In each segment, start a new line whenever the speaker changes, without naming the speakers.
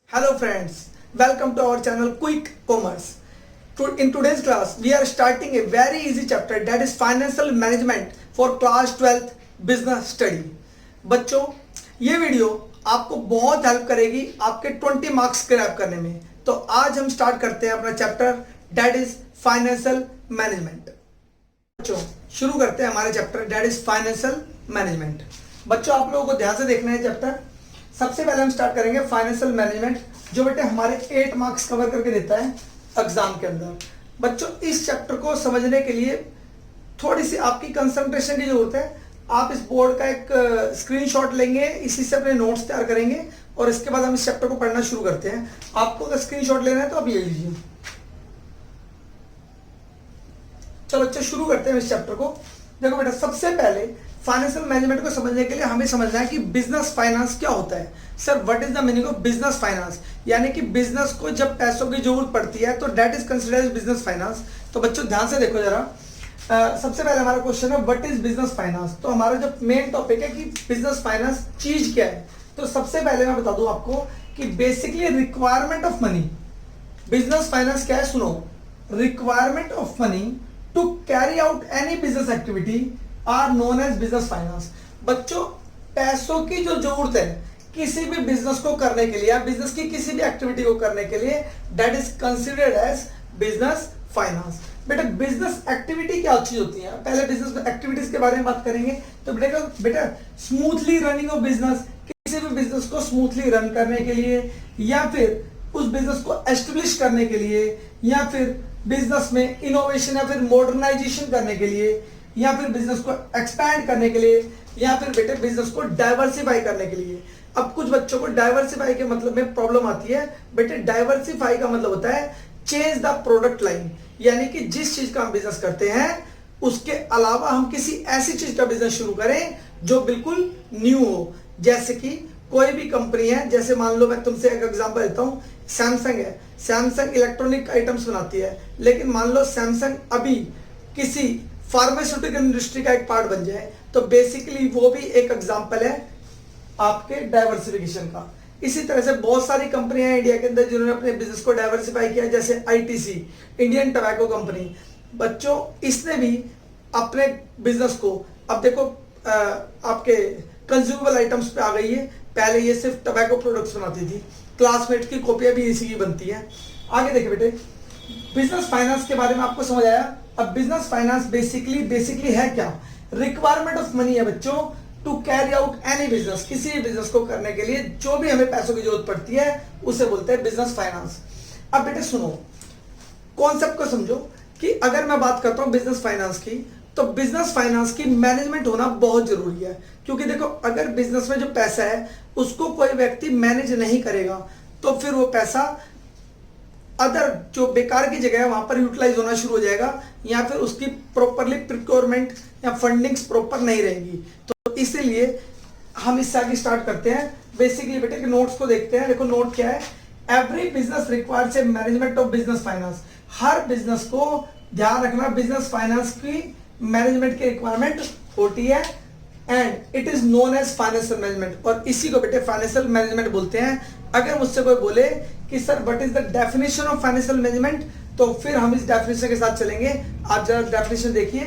Hello friends, welcome to our channel Quick Commerce. In today's class, we are starting a very easy chapter that is Financial Management for Class 12th Business Study. बच्चों, ये video आपको बहुत help करेगी आपके 20 marks Krebs करने में। तो आज हम स्टार्ट करते हैं अपना chapter that is financial management. बच्चों, शुरू करते हैं हमारे chapter that is financial management. बच्चों, आप लोगों को ध्यान से देखना है चैप्टर। सबसे पहले हम स्टार्ट करेंगे फाइनेंशियल मैनेजमेंट, जो बेटे हमारे 8 मार्क्स कवर करके देता है एग्जाम के अंदर। बच्चों, इस चैप्टर को समझने के लिए थोड़ी सी आपकी कंसंट्रेशन की जरूरत है। आप इस बोर्ड का एक स्क्रीनशॉट लेंगे, इसी से अपने नोट्स तैयार करेंगे और इसके बाद हम इस चैप्टर को पढ़ना शुरू करते हैं। आपको अगर स्क्रीनशॉट लेना है तो आप ये लीजिए। चलो बच्चों, शुरू करते हैं इस चैप्टर को। देखो बेटा, सबसे पहले फाइनेंशियल मैनेजमेंट को समझने के लिए हमें समझना है कि बिजनेस फाइनेंस क्या होता है। Sir, what is the meaning of business finance? यानी कि बिजनेस को जब पैसों की जरूरत पड़ती है तो that is considered as business finance. तो बच्चों ध्यान से देखो जरा। सबसे पहले हमारा क्वेश्चन है व्हाट इज बिजनेस फाइनेंस। तो हमारा जो मेन टॉपिक है कि बिजनेस फाइनेंस चीज क्या है। तो सबसे पहले मैं बता दूं आपको कि basically requirement of money. Business finance क्या है, सुनो। Requirement of money to carry out any business activity are known as business finance. बच्चों, पैसों की जो जरूरत है किसी भी बिजनेस को करने के लिए या बिजनेस की किसी भी एक्टिविटी को करने के लिए, that is considered as business finance. बेटा, बिजनेस एक्टिविटी क्या चीज होती है? पहले बिजनेस एक्टिविटीज के बारे में बात करेंगे। तो बेटा स्मूथली रनिंग ऑफ बिजनेस, किसी भी बिजनेस को स्मूथली रन करने के लिए या फिर उस बिजनेस को एस्टेब्लिश करने के लिए या फिर बिजनेस में इनोवेशन या फिर मॉडर्नाइजेशन करने के लिए या फिर बिजनेस को एक्सपैंड करने के लिए या फिर बेटे बिजनेस को डाइवर्सिफाई करने के लिए। अब कुछ बच्चों को डाइवर्सिफाई के मतलब में प्रॉब्लम आती है। बेटे, डाइवर्सिफाई का मतलब होता है चेंज द प्रोडक्ट लाइन, यानी कि जिस चीज का हम बिजनेस करते हैं उसके अलावा हम किसी ऐसी चीज का बिजनेस शुरू करें जो बिल्कुल न्यू हो। जैसे कि कोई भी कंपनी है, जैसे मान लो मैं तुमसे एक एग्जांपल देता हूं, सैमसंग है। सैमसंग इलेक्ट्रॉनिक आइटम्स बनाती है, लेकिन मान लो सैमसंग अभी किसी फार्मास्यूटिकल इंडस्ट्री का एक पार्ट बन जाए, तो बेसिकली वो भी एक एग्जांपल है आपके डाइवर्सिफिकेशन का। इसी तरह से बहुत सारी कंपनियां हैं इंडिया के अंदर जिन्होंने अपने बिजनेस को डाइवर्सिफाई किया, जैसे आईटीसी, इंडियन टबैको कंपनी। बच्चों, इसने भी अपने बिजनेस को, अब देखो आपके कंज्यूमेबल आइटम्स पे आ गई है। पहले ये सिर्फ टबैको प्रोडक्ट्स बनाती थी, क्लासमेट की कॉपियां भी इसी की बनती है। आगे देखिए बेटे, बिजनेस फाइनेंस के बारे में आपको समझ आया। अब बिजनेस फाइनेंस बेसिकली है क्या? रिक्वायरमेंट ऑफ मनी है बच्चों to carry out any business, किसी भी बिजनेस को करने के लिए जो भी हमें पैसों की जरूरत पड़ती है उसे बोलते हैं बिजनेस फाइनेंस। अब बेटे सुनो, कॉन्सेप्ट को समझो कि अगर मैं बात करता हूं बिजनेस फाइनेंस की, तो बिजनेस फाइनेंस की मैनेजमेंट होना बहुत जरूरी है। क्योंकि देखो, अगर बिजनेस में जो पैसा है उसको कोई व्यक्ति मैनेज नहीं करेगा तो फिर वो पैसा अदर जो बेकार की जगह है वहां पर यूटिलाइज होना शुरू हो जाएगा या फिर उसकी प्रॉपरली प्रिक्योरमेंट या फंडिंग्स प्रॉपर नहीं रहेंगी। तो इसीलिए हम इससे आगे स्टार्ट करते हैं। बेसिकली बेटे के नोट्स को देखते हैं। देखो नोट क्या है, every business requires a management of business finance. हर बिजनेस को ध्यान रखना, बिजनेस फाइनेंस की मैनेजमेंट की रिक्वायरमेंट होती है and it is known as financial management. और इसी को बेटे फाइनेंशियल मैनेजमेंट बोलते हैं। अगर मुझसे कोई बोले कि sir what is the definition of financial management, तो फिर हम इस डेफिनेशन के साथ चलेंगे। आप जरा डेफिनेशन देखिए।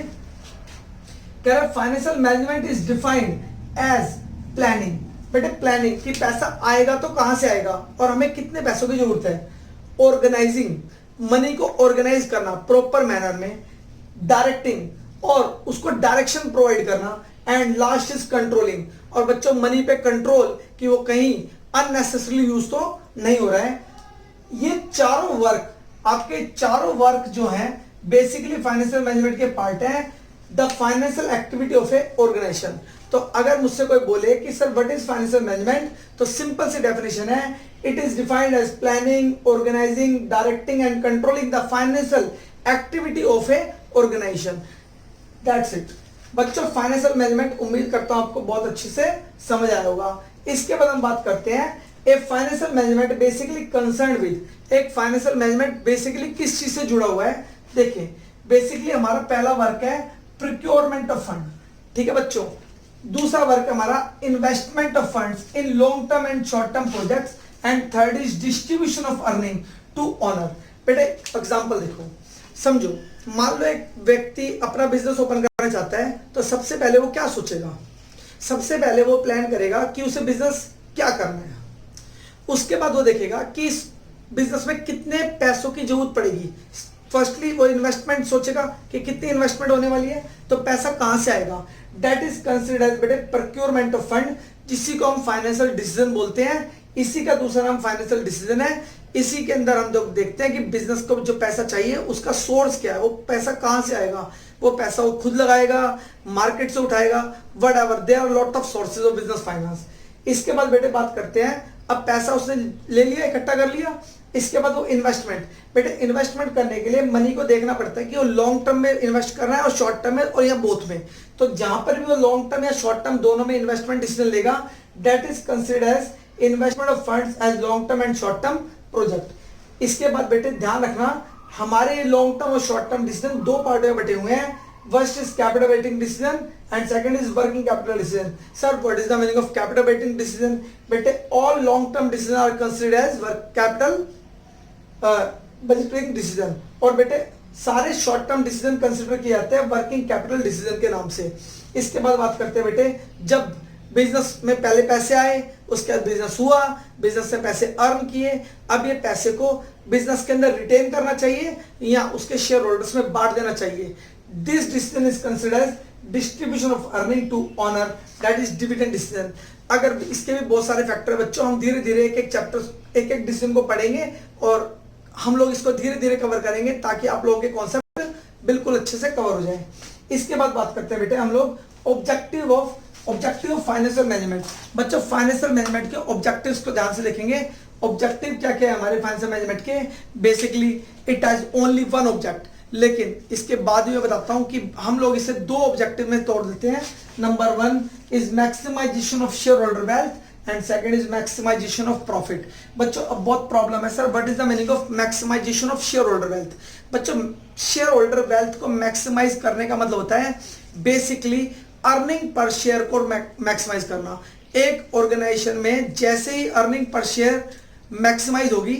कह रहा financial management is defined as planning. बेटे प्लानिंग कि पैसा आएगा तो कहां से आएगा और हमें कितने पैसों की जरूरत है। ऑर्गेनाइजिंग, मनी को ऑर्गेनाइज करना प्रॉपर मैनर में। डायरेक्टिंग, और उसको डायरेक्शन प्रोवाइड करना। एंड लास्ट इज कंट्रोलिंग, और बच्चों मनी पे कंट्रोल कि वो कहीं अननेसेसरली यूज तो नहीं हो रहा है। ये चारों वर्क, आपके चारों वर्क जो हैं बेसिकली फाइनेंशियल मैनेजमेंट के पार्ट हैं। The financial activity of a organization. तो अगर मुझसे कोई बोले कि sir what is financial management, तो सिंपल सी डेफिनेशन है, it is defined as planning, organizing, directing and controlling the financial activity of a organization. That's it बच्चों। फाइनेंशियल मैनेजमेंट उम्मीद करता हूं आपको बहुत अच्छे से समझ आया होगा। इसके बाद हम बात करते हैं a financial management basically concern with. एक फाइनेंशियल मैनेजमेंट बेसिकली किस चीज से जुड़ा हुआ है? देखिए, बेसिकली हमारा पहला वर्क है प्रिक्योरमेंट ऑफ फंड, ठीक है बच्चों। दूसरा वर्क हमारा investment of funds in long term and short term projects and third is distribution of earning to owner. बेटे एग्जांपल देखो, समझो, मान लो एक व्यक्ति अपना बिजनेस ओपन करना चाहता है, तो सबसे पहले वो क्या सोचेगा? सबसे पहले वो प्लान करेगा कि उसे बिजनेस क्या करना है। उसके बाद वो देखेगा कि इस बिजनेस में कितने पैसों की जरूरत पड़ेगी। फर्स्टली वो इन्वेस्टमेंट सोचेगा कि कितनी इन्वेस्टमेंट होने वाली है, तो पैसा कहां से आएगा। दैट इज कंसिडर्ड एज बेटे प्रोक्योरमेंट ऑफ फंड, जिसी को हम फाइनेंशियल डिसीजन बोलते हैं। इसी का दूसरा नाम फाइनेंशियल डिसीजन है। इसी के अंदर हम जब देखते हैं कि बिजनेस को जो पैसा चाहिए उसका सोर्स क्या है, वो पैसा कहां से आएगा। वो पैसा वो खुद लगाएगा, मार्केट से उठाएगा, whatever, there are lot of sources of business finance. इसके बाद बेटे बात करते हैं, अब पैसा उसने ले लिया, इकट्ठा कर लिया, इसके बाद वो इन्वेस्टमेंट। बेटे इन्वेस्टमेंट करने के लिए मनी को देखना पड़ता है कि वो लॉन्ग टर्म में इन्वेस्ट करना है और शॉर्ट टर्म में, और या बोथ में। तो जहां पर भी वो लॉन्ग टर्म या शॉर्ट टर्म दोनों में इन्वेस्टमेंट डिसीजन लेगा, that is considered as investment of funds as long term and short term project. इसके बाद बेटे ध्यान रखना, हमारे लॉन्ग टर्म और शॉर्ट टर्म डिसीजन दो पार्ट में बटे हुए हैं। First is capital budgeting decision and second is working capital decision. Sir what is the meaning of capital budgeting decision? बेटे all long term decision are considered as capital budgeting decision, और बेटे सारे short term decision consider किए जाते हैं working capital decision के नाम से। इसके बाद बात करते हैं बेटे, जब बिजनेस में पहले पैसे आए, उसके बाद बिजनेस हुआ, बिजनेस से पैसे अर्न किए, अब ये पैसे को बिजनेस के अंदर रिटेन करना चाहिए या उसके शेयर होल्डर्स में बांट देना चाहिए। This decision is considered as distribution of earning to owner, that is dividend decision. अगर इसके भी बहुत सारे फैक्टर है बच्चों, हम धीरे धीरे एक एक चैप्टर एक एक डिसीजन को पढ़ेंगे और हम लोग इसको धीरे धीरे कवर करेंगे ताकि आप लोगों के कॉन्सेप्ट बिल्कुल अच्छे से कवर हो जाए। इसके बाद बात करते हैं बेटे हम लोग ऑब्जेक्टिव ऑफ फाइनेंशियल मैनेजमेंट। बच्चों फाइनेंशियल मैनेजमेंट के ऑब्जेक्टिव्स को ध्यान से देखेंगे। ऑब्जेक्टिव क्या क्या है हमारे फाइनेंशियल मैनेजमेंट के? Basically it has only one object, लेकिन इसके बाद मैं बताता हूं कि हम लोग इसे दो ऑब्जेक्टिव में तोड़ देते हैं। Number one is maximization of share holder wealth and second is maximization of profit. बच्चों अब बहुत प्रॉब्लम है, sir what is the meaning of maximization of share holder wealth? बच्चों शेयर होल्डर वेल्थ को मैक्सिमाइज करने का मतलब होता है बेसिकली अर्निंग पर शेयर को मैक्सिमाइज करना। एक ऑर्गेनाइजेशन में जैसे ही अर्निंग पर शेयर मैक्सिमाइज होगी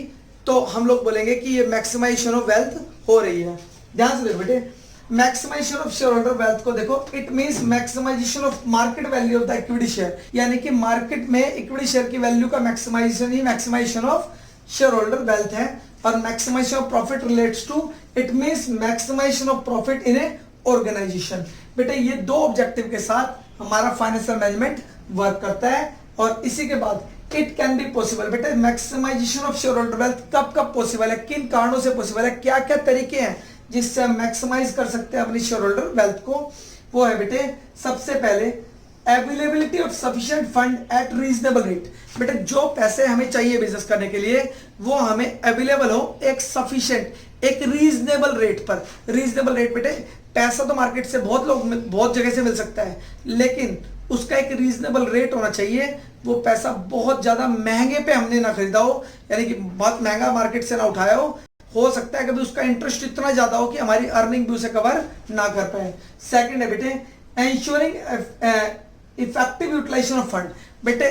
तो हम लोग बोलेंगे कि ये मैक्सिमाइजेशन ऑफ वेल्थ हो रही है। ध्यान से देखो बेटे, maximization of share holder wealth को देखो, it means maximization of market value of the equity share, यानी कि मार्केट में इक्विटी शेयर की वैल्यू का मैक्सिमाइजेशन ही maximization of share holder wealth है। और maximization of profit relates to, it means maximization of profit in a organization. बेटे ये दो ऑब्जेक्टिव के साथ हमारा फाइनेंशियल मैनेजमेंट वर्क करता है। और इसी के बाद इट कैन बी पॉसिबल। बेटे maximization of share holder wealth कब कब पॉसिबल है, किन कारणों से पॉसिबल है, क्या क्या तरीके हैं जिससे हम मैक्सिमाइज कर सकते हैं अपनी शेयर होल्डर वेल्थ को? वो है बेटे सबसे पहले availability of sufficient fund eight reasonable rate. बेटे जो पैसे हमें चाहिए बिजनेस करने के लिए वो हमें अवेलेबल हो एक सफिशिएंट, एक रीजनेबल रेट पर। रीजनेबल रेट बेटे, पैसा तो मार्केट से बहुत जगह से मिल सकता है, लेकिन उसका एक रीजनेबल रेट होना चाहिए। वो पैसा बहुत ज्यादा महंगे पे हमने ना खरीदा हो, यानी कि बहुत महंगा मार्केट से ना उठाया हो सकता है कभी उसका इंटरेस्ट इतना ज्यादा हो कि हमारी अर्निंग भी उसे कवर ना कर पाए। सेकंड है बेटे ensuring effective utilization of fund. बेटे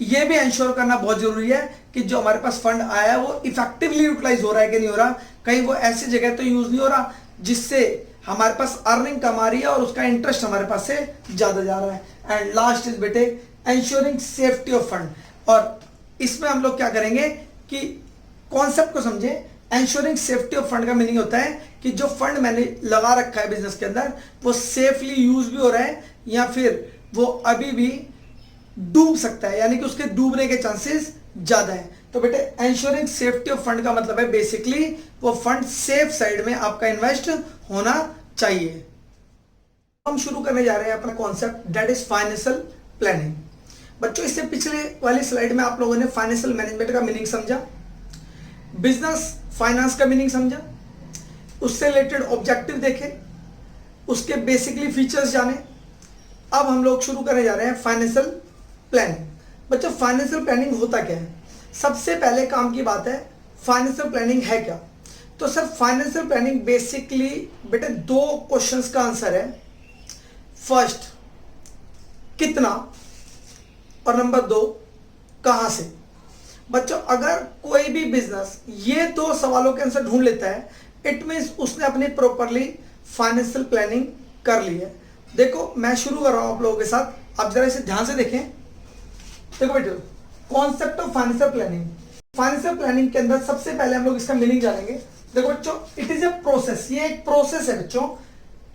ये भी एंश्योर करना बहुत जरूरी है कि जो हमारे पास फंड आया है वो इफेक्टिवली यूटिलाइज हो रहा है कि नहीं हो रहा, कहीं वो ऐसी जगह तो यूज नहीं हो रहा जिससे हमारे पास अर्निंग कम आ रही है और उसका इंटरेस्ट हमारे पास से ज्यादा जा रहा है। एंड लास्ट इज बेटे एंश्योरिंग सेफ्टी ऑफ फंड। और इसमें हम लोग क्या करेंगे कि कॉन्सेप्ट को समझे। एंश्योरिंग सेफ्टी ऑफ फंड का मीनिंग होता है कि जो फंड मैंने लगा रखा है बिजनेस के अंदर वो सेफली यूज भी हो रहा है या फिर वो अभी भी डूब सकता है, यानी कि उसके डूबने के चांसेस ज्यादा है। तो बेटे एंश्योरिंग सेफ्टी ऑफ फंड का मतलब है बेसिकली वो फंड सेफ साइड में आपका इन्वेस्ट होना चाहिए। हम शुरू करने जा रहे हैं अपना concept that is financial planning. बच्चों इससे पिछले वाली स्लाइड में आप लोगों ने फाइनेंशियल मैनेजमेंट का मीनिंग समझा, बिजनेस फाइनेंस का मीनिंग समझा, उससे रिलेटेड ऑब्जेक्टिव देखे, उसके बेसिकली फीचर्स जाने। अब हम लोग शुरू करने जा रहे हैं फाइनेंशियल प्लानिंग। बच्चों फाइनेंशियल प्लानिंग होता क्या है? सबसे पहले काम की बात है फाइनेंशियल प्लानिंग है क्या? तो सर फाइनेंशियल प्लानिंग बेसिकली बेटे दो क्वेश्चंस का आंसर है। फर्स्ट कितना और नंबर दो कहां से। बच्चों अगर कोई भी बिजनेस ये दो सवालों के आंसर ढूंढ लेता है, इट मीन्स उसने अपनी प्रॉपरली फाइनेंशियल प्लानिंग कर ली है। देखो मैं शुरू कर रहा हूं आप लोगों के साथ, आप जरा इसे ध्यान से देखें। देखो बेटे, concept of financial planning. Financial planning के अंदर सबसे पहले हम लोग इसका मीनिंग जानेंगे। देखो बच्चों, इट इज ए प्रोसेस, ये एक प्रोसेस है बच्चों,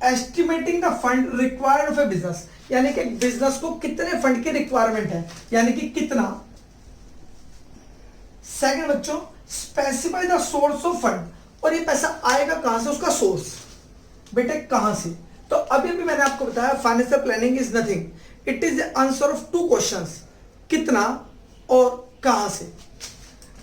estimating the fund required of A business, यानी कि बिजनेस को कितने फंड की रिक्वायरमेंट है, यानी कि कितना। सेकंड बच्चों, specify the source of fund, और ये पैसा आएगा कहां से, उसका सोर्स बेटे कहां से। तो अभी भी मैंने आपको बताया financial planning is nothing, it is answer of two questions, कितना और कहां से।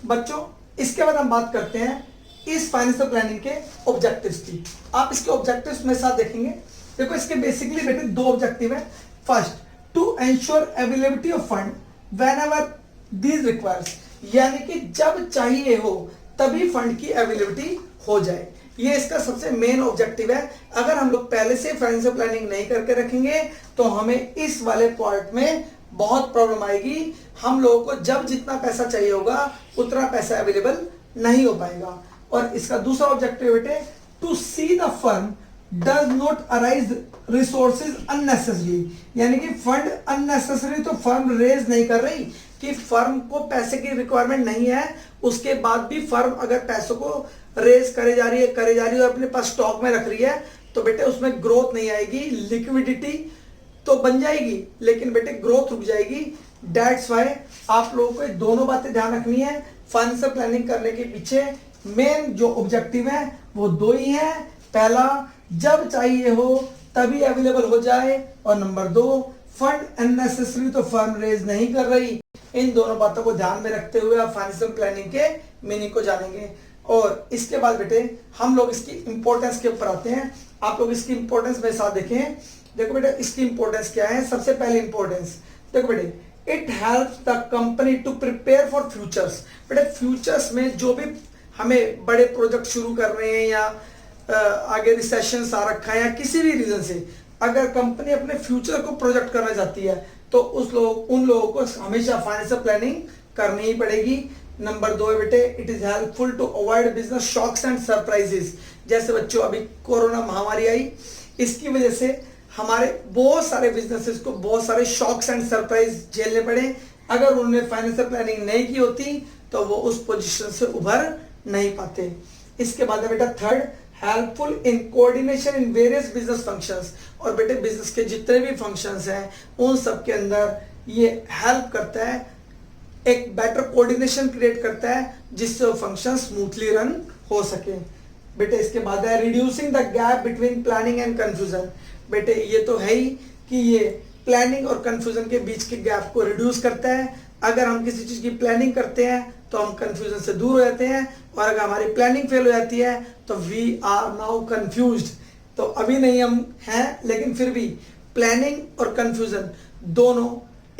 बच्चों इसके बाद हम बात करते हैं इस फाइनेंशियल प्लानिंग के ऑब्जेक्टिव्स की। आप इसके ऑब्जेक्टिव्स मेरे साथ देखेंगे। देखो इसके बेसिकली बेटे दो ऑब्जेक्टिव है। First, to ensure availability of fund whenever these requires, यानी कि जब चाहिए हो तभी फंड की अवेलेबिलिटी हो जाए, ये इसका सबसे मेन ऑब्जेक्टिव है। अगर हम लोग पहले से फाइनेंशियल प्लानिंग नहीं करके रखेंगे तो हमें इस वाले पार्ट में बहुत प्रॉब्लम आएगी। हम लोगों को जब जितना पैसा चाहिए होगा उतना पैसा अवेलेबल नहीं हो पाएगा। और इसका दूसरा ऑब्जेक्टिव बेटे, to see the firm does not arise resources unnecessary, यानी कि फंड अननेसेसरी तो फर्म रेज नहीं कर रही, कि फर्म को पैसे की रिक्वायरमेंट नहीं है, उसके बाद भी फर्म अगर पैसों को रेज करे जा रही है और अपने पास स्टॉक में रख रही है, तो बेटे उसमें ग्रोथ नहीं आएगी। लिक्विडिटी तो बन जाएगी लेकिन बेटे ग्रोथ रुक जाएगी। दैट्स वाई आप लोगों को दोनों बातें ध्यान रखनी है। फाइनेंशियल प्लानिंग करने के पीछे मेन जो ऑब्जेक्टिव है वो दो ही है। पहला, जब चाहिए हो तभी अवेलेबल हो जाए, और नंबर दो, फंड अननेसेसरी तो फर्म रेज नहीं कर रही। इन दोनों बातों को ध्यान में रखते हुए आप फाइनेंशियल प्लानिंग के मीनिंग को जानेंगे। और इसके बाद बेटे हम लोग इसकी इंपॉर्टेंस के ऊपर आते हैं। आप लोग इसकी इंपॉर्टेंस मेरे साथ देखें। देखो बेटे इसकी इंपॉर्टेंस क्या है। सबसे पहले इंपॉर्टेंस देखो बेटे, it helps the company to prepare for futures. बेटे फ्यूचर्स में जो भी हमें बड़े प्रोजेक्ट शुरू कर रहे हैं या आगे रिसेशन आ रखा है या किसी भी रीजन से अगर कंपनी अपने फ्यूचर को प्रोजेक्ट करना चाहती है तो उन लोगों को हमेशा फाइनेंशियल प्लानिंग करनी ही पड़ेगी। नंबर दो है बेटे, it is helpful to avoid business shocks and surprises. जैसे बच्चों अभी कोरोना महामारी आई, इसकी वजह से हमारे बहुत सारे बिजनेसेस को बहुत सारे शॉक्स एंड सरप्राइज झेलने पड़े। अगर उन्होंने फाइनेंशियल प्लानिंग नहीं की होती तो वो उस पोजीशन से उभर नहीं पाते। इसके बाद है बेटा third, helpful in coordination in various business functions. और बेटे बिजनेस के जितने भी फंक्शंस हैं उन सब के अंदर ये हेल्प करता है, एक बेटर कोऑर्डिनेशन क्रिएट करता है जिससे वो फंक्शन स्मूथली रन हो सके। बेटे इसके बाद है reducing the gap between planning and confusion. बेटे ये तो है ही कि ये प्लानिंग और कंफ्यूजन के बीच के गैप को रिड्यूस करता है। अगर हम किसी चीज की प्लानिंग करते हैं तो हम कंफ्यूजन से दूर हो जाते हैं, और अगर हमारी प्लानिंग फेल हो जाती है तो वी आर नाउ कंफ्यूज्ड। तो अभी नहीं हम हैं, लेकिन फिर भी प्लानिंग और कंफ्यूजन दोनों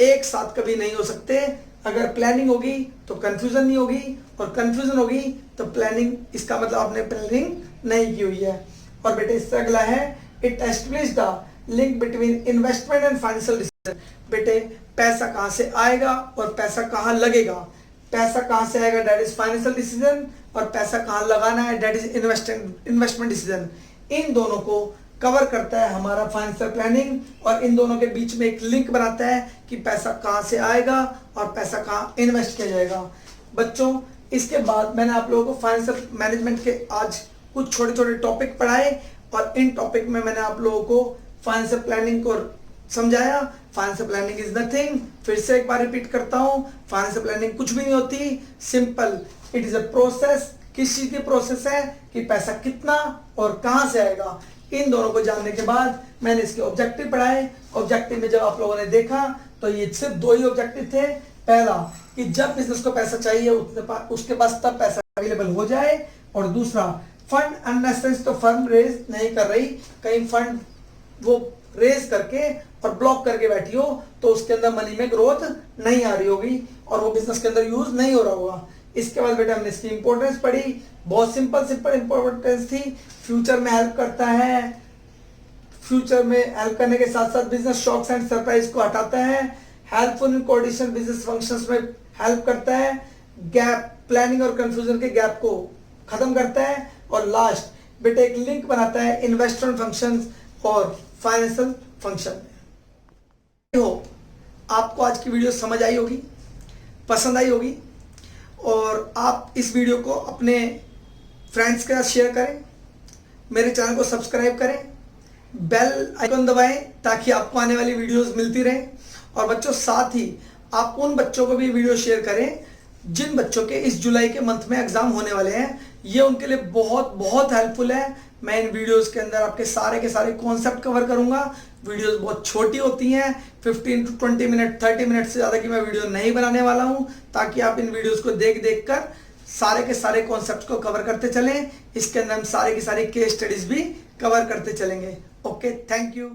एक साथ कभी नहीं हो सकते। अगर प्लानिंग होगी तो कंफ्यूजन नहीं होगी, और कंफ्यूजन होगी तो प्लानिंग, इसका मतलब आपने प्लानिंग नहीं की हुई है। और बेटे इससे अगला है, it establish the link between investment and financial decision. बेटे पैसा कहां से आएगा और पैसा कहां लगेगा। पैसा कहां से आएगा दैट इज फाइनेंशियल डिसीजन, और पैसा कहां लगाना है दैट इज इन्वेस्टमेंट डिसीजन। इन दोनों को कवर करता है हमारा फाइनेंशियल प्लानिंग, और इन दोनों के बीच में एक लिंक बनाता है कि पैसा कहां से आएगा और पैसा कहां इन्वेस्ट किया जाएगा। बच्चों इसके बाद मैंने आप लोगों को फाइनेंशियल मैनेजमेंट के आज कुछ छोटे छोटे टॉपिक पढ़ाए, और इन टॉपिक में मैंने आप लोगों को फाइनेंशियल प्लानिंग को समझाया। फाइनेंशियल प्लानिंग इज नथिंग, फिर से एक बार रिपीट करता हूं, फाइनेंशियल प्लानिंग कुछ भी नहीं होती, simple it is a process. किस चीज की प्रोसेस है कि पैसा कितना और कहां से आएगा। इन दोनों को जानने के बाद मैंने इसके ऑब्जेक्टिव पढ़ाए। ऑब्जेक्टिव में जब आप लोगों ने देखा तो ये सिर्फ दो ही ऑब्जेक्टिव थे। पहला कि जब बिजनेस को पैसा चाहिए उसके पास तब पैसा अवेलेबल हो जाए, और दूसरा फंड अननेसेसरी तो फर्म रेज नहीं कर रही, कहीं फंड वो रेज करके और ब्लॉक करके बैठी हो तो उसके अंदर मनी में ग्रोथ नहीं आ रही होगी और वो बिजनेस के अंदर यूज नहीं हो रहा होगा। इसके बाद बेटा हमने इसकी इंपॉर्टेंस पढ़ी, बहुत सिंपल इंपॉर्टेंस थी। फ्यूचर में हेल्प करता है, फ्यूचर में हेल्प करने के साथ साथ बिजनेस शॉक्स एंड सरप्राइज को हटाता है, helpful in coordination business functions में हेल्प करता है, गैप, प्लानिंग और कंफ्यूजन के गैप को खत्म करता है, और लास्ट बेटा एक लिंक बनाता है इन्वेस्टमेंट फंक्शन और फाइनेंशियल फंक्शन। हो आपको आज की वीडियो समझ आई होगी, पसंद आई होगी, और आप इस वीडियो को अपने फ्रेंड्स के साथ शेयर करें, मेरे चैनल को सब्सक्राइब करें, बेल आइकन दबाएं ताकि आपको आने वाली वीडियोस मिलती रहें। और बच्चों साथ ही आप उन बच्चों को भी वीडियो शेयर करें जिन बच्चों के इस जुलाई के मंथ में एग्जाम होने वाले हैं, ये उनके लिए बहुत बहुत हेल्पफुल है। मैं इन वीडियोस के अंदर आपके सारे के सारे कॉन्सेप्ट कवर करूंगा। वीडियोस बहुत छोटी होती हैं, 15 to 20 मिनट, 30 मिनट से ज़्यादा की मैं वीडियो नहीं बनाने वाला हूं, ताकि आप इन वीडियोस को देख देख कर सारे के सारे कॉन्सेप्ट को कवर करते चलें। इसके अंदर हम सारे की सारी केस स्टडीज भी कवर करते चलेंगे। Okay, thank you.